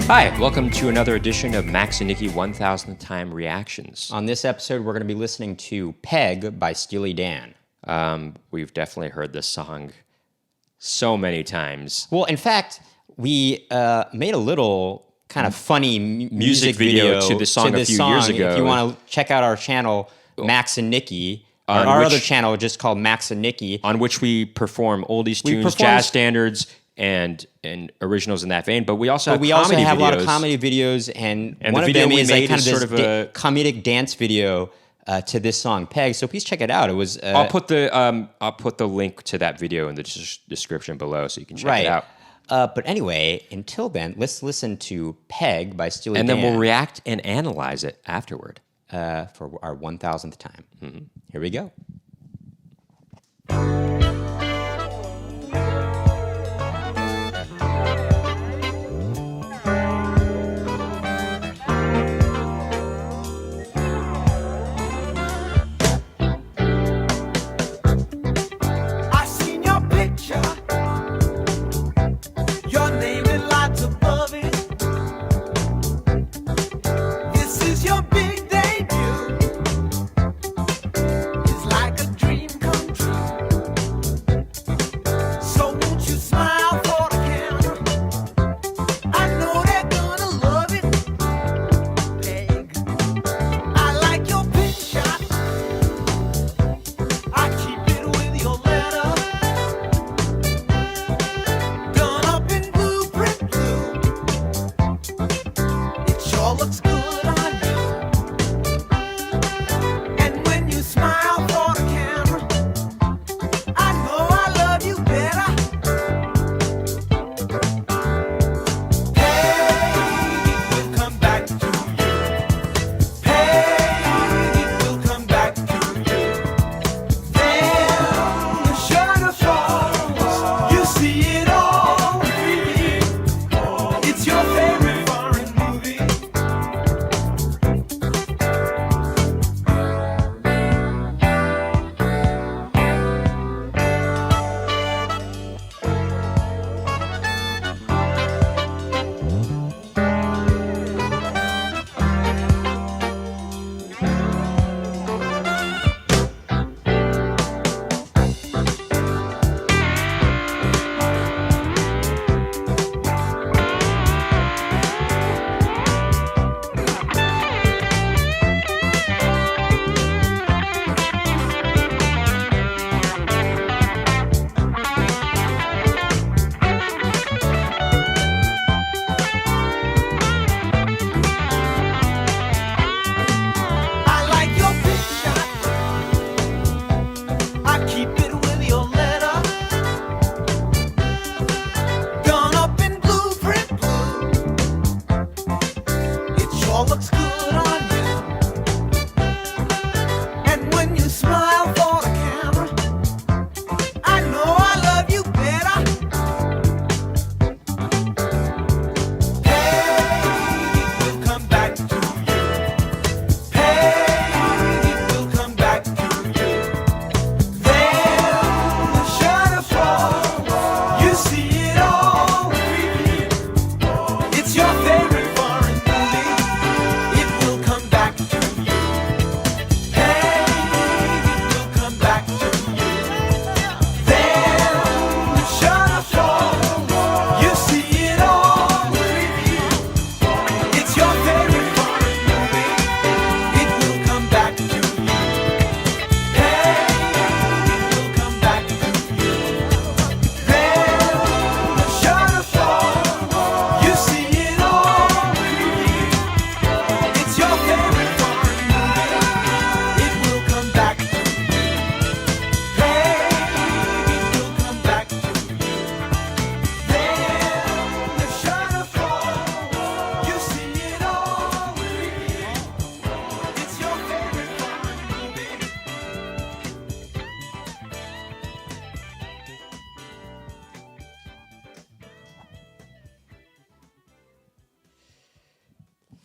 Hi, welcome to another edition of Max and Nikki 1000th Time Reactions. On this episode, we're going to be listening to Peg by Steely Dan. We've definitely heard this song so many times. Well, in fact, we made a little kind of funny music video to this song a few years ago. If you want to check out our channel, Max and Nikki, our other channel just called Max and Nikki, on which we perform oldies tunes, jazz standards, and originals in that vein. But we also have a lot of comedy videos, and one of them is like kind of this comedic dance video to this song Peg. So please check it out. It was I'll put the link to that video in the description below so you can check it out. But anyway, until then, let's listen to Peg by Steely Dan. And then we'll react and analyze it afterward. For our 1000th time. Mm-hmm. Here we go.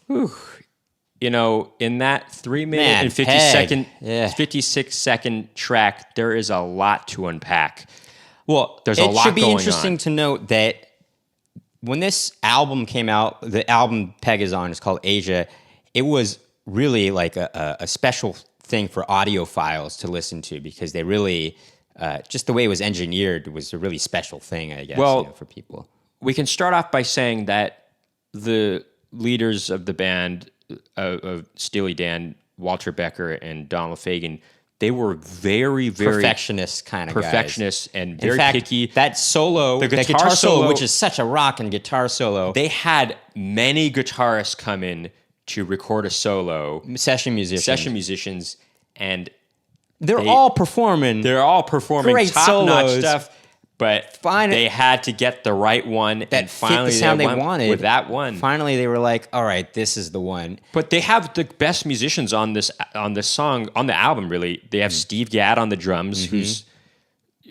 Whew. You know, in that 3 minute Man, and 56 second track, there is a lot to unpack. Well, there's a lot going on. It should be interesting to note that when this album came out, the album Peg is on is called Asia. It was really like a special thing for audiophiles to listen to because they really, just the way it was engineered was a really special thing, I guess, for people. We can start off by saying that the leaders of the band, of Steely Dan, Walter Becker and Donald Fagen, they were very, very perfectionist kind of perfectionists guys. And very picky. That solo, the guitar solo, which is such a rockin' guitar solo. They had many guitarists come in to record a solo. Session musicians, and they're all performing. They're all performing great top-notch solos. stuff. But they had to get the right one, that and finally fit the sound they wanted. With that one, finally they were like, "All right, this is the one." But they have the best musicians on this song, on the album. Really, they have Steve Gadd on the drums, who's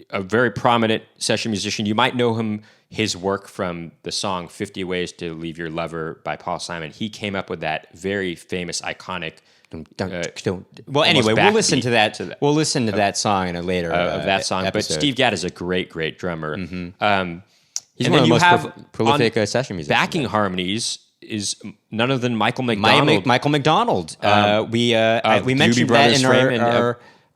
a very prominent session musician. You might know his work from the song "50 Ways to Leave Your Lover" by Paul Simon. He came up with that very famous, iconic. Well, anyway, we'll listen to that. We'll listen to that song in a later of that song. Episode. But Steve Gadd is a great drummer. He's and one then of the you most have prolific session musicians. Backing harmonies is none other than Michael McDonald. Michael McDonald. We mentioned that in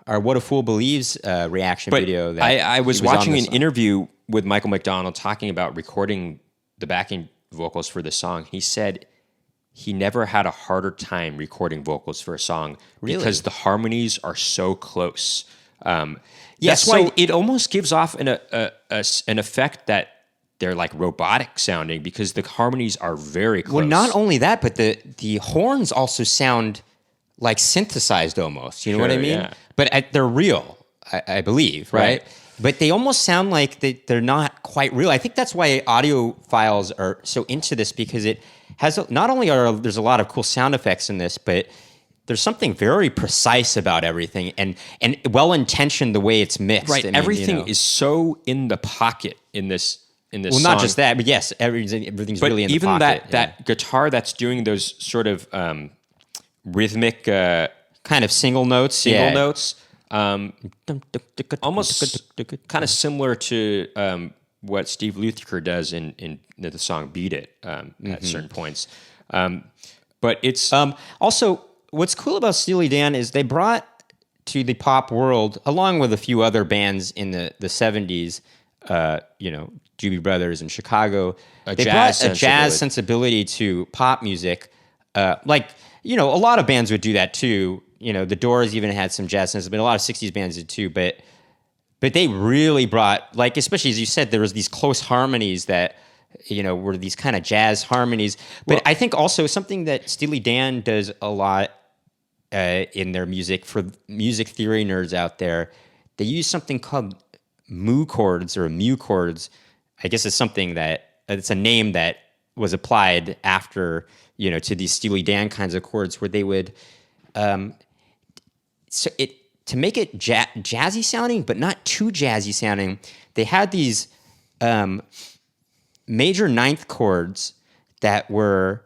our "What a Fool Believes" reaction video. That I was watching an interview with Michael McDonald talking about recording the backing vocals for the song. He said he never had a harder time recording vocals for a song because the harmonies are so close. That's why it almost gives off an effect that they're like robotic sounding because the harmonies are very close. Well, not only that, but the horns also sound like synthesized almost. You know what I mean? Yeah. But they're real, I believe, right? But they almost sound like they're not quite real. I think that's why audiophiles are so into this because it has not only there's a lot of cool sound effects in this, but there's something very precise about everything and well intentioned the way it's mixed. Right, everything is so in the pocket in this. Well, song. Not just that, but yes, everything's really in the pocket. But even that guitar that's doing those sort of rhythmic kind of single notes, almost kind of similar to what Steve Lukather does in the song "Beat It" at certain points. But it's also what's cool about Steely Dan is they brought to the pop world, along with a few other bands in the 70s, Doobie Brothers in Chicago, they brought a jazz sensibility to pop music. A lot of bands would do that too. The Doors even had some jazz sensibility. A lot of 60s bands did too, but they really brought, especially as you said, there was these close harmonies that, were these kind of jazz harmonies. But I think also something that Steely Dan does a lot in their music, for music theory nerds out there, they use something called mu chords or mu chords. I guess it's something it's a name that was applied after, to these Steely Dan kinds of chords where they would, to make it jazzy sounding, but not too jazzy sounding, they had these major ninth chords that were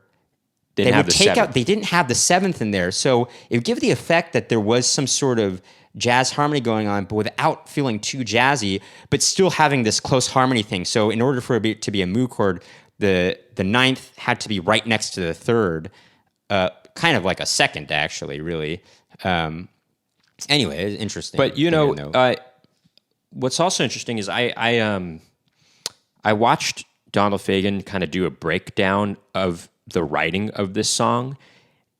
they didn't have the seventh in there, so it would give the effect that there was some sort of jazz harmony going on, but without feeling too jazzy, but still having this close harmony thing. So in order for it to be a mu chord, the ninth had to be right next to the third, kind of like a second, actually, really. Anyway, it's interesting. But what's also interesting is I watched Donald Fagen kind of do a breakdown of the writing of this song,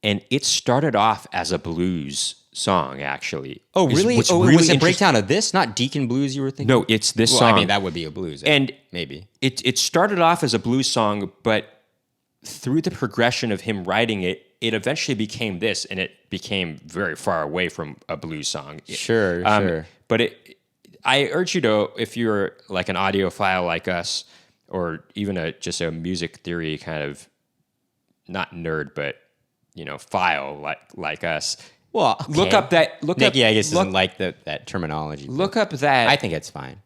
and it started off as a blues song, actually. Oh, really? It was a breakdown of this, not Deacon Blues you were thinking? No, it's this song. I mean, that would be a blues. And maybe. It started off as a blues song, but through the progression of him writing it, it eventually became this, and it became very far away from a blues song. Sure. But I urge you to, if you're like an audiophile like us, or even just a music theory kind of, not nerd, but file like us. Well, okay. Look up that. Nikki, I guess, doesn't like that terminology. Look up that. I think it's fine.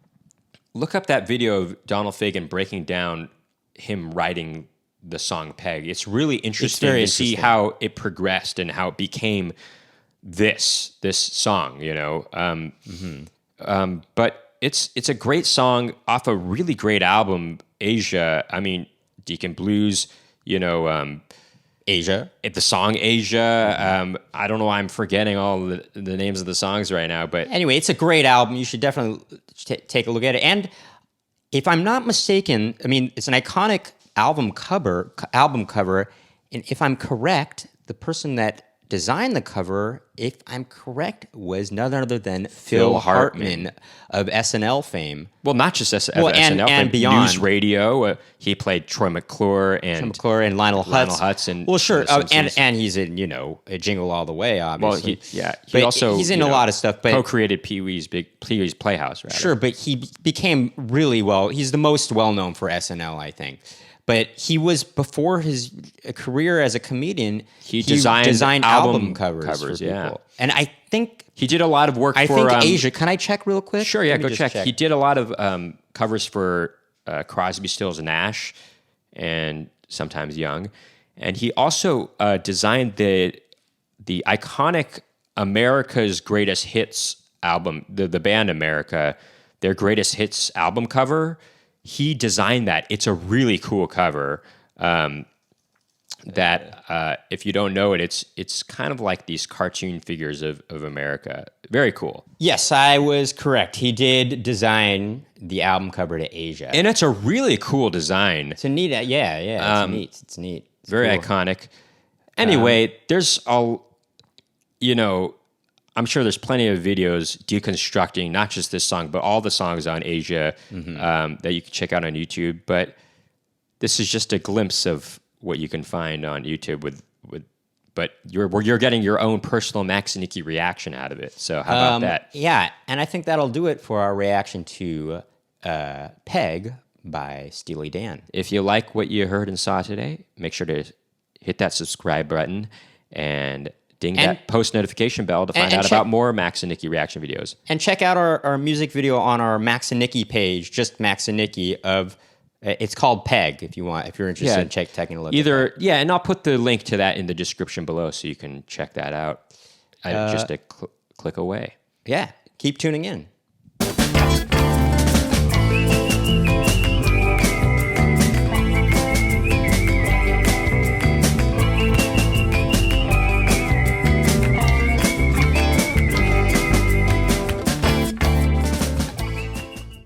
Look up that video of Donald Fagen breaking down him writing the song "Peg." It's really interesting to see how it progressed and how it became this song. But it's a great song off a really great album, Asia. I mean, Deacon Blues, Asia. the song Asia. I don't know why I'm forgetting all the names of the songs right now, but Anyway, it's a great album. You should definitely take a look at it. And if I'm not mistaken, I mean, it's an iconic album cover. And if I'm correct, the person that designed the cover, if I'm correct, was none other than Phil Hartman of SNL fame. well, not just SNL, and but beyond. News Radio. He played Troy McClure and McClure and Lionel Hutz. and Well, sure. The Simpsons. And he's in, a Jingle All the Way, Well, obviously. he But also he's in a lot of stuff. But co-created Pee Wee's Playhouse. Rather. Sure, but he became really he's the most well-known for SNL, I think. But he was, before his career as a comedian, He designed album covers for people. yeah. And I think He did a lot of work I for think Asia. Can I check real quick? Sure, yeah, Let me go just check. He did a lot of covers for Crosby, Stills, Nash, and sometimes Young, and he also designed the iconic America's Greatest Hits album, the band America, their Greatest Hits album cover. He designed that. It's a really cool cover. If you don't know it, it's kind of like these cartoon figures of America. Very cool. Yes, I was correct. He did design the album cover to Asia. And it's a really cool design. It's a neat, it's neat. It's neat. It's Very cool. iconic. Anyway, there's I'm sure there's plenty of videos deconstructing not just this song, but all the songs on Asia that you can check out on YouTube. But this is just a glimpse of what you can find on YouTube but you're getting your own personal Max and Nikki reaction out of it. So how about that? Yeah, and I think that'll do it for our reaction to Peg by Steely Dan. If you like what you heard and saw today, make sure to hit that subscribe button and ding that post notification bell to find out about more Max and Nikki reaction videos. And check out our music video on our Max and Nikki page, just Max and Nikki it's called Peg if you're interested in taking a look. And I'll put the link to that in the description below so you can check that out just a click away. Yeah, keep tuning in.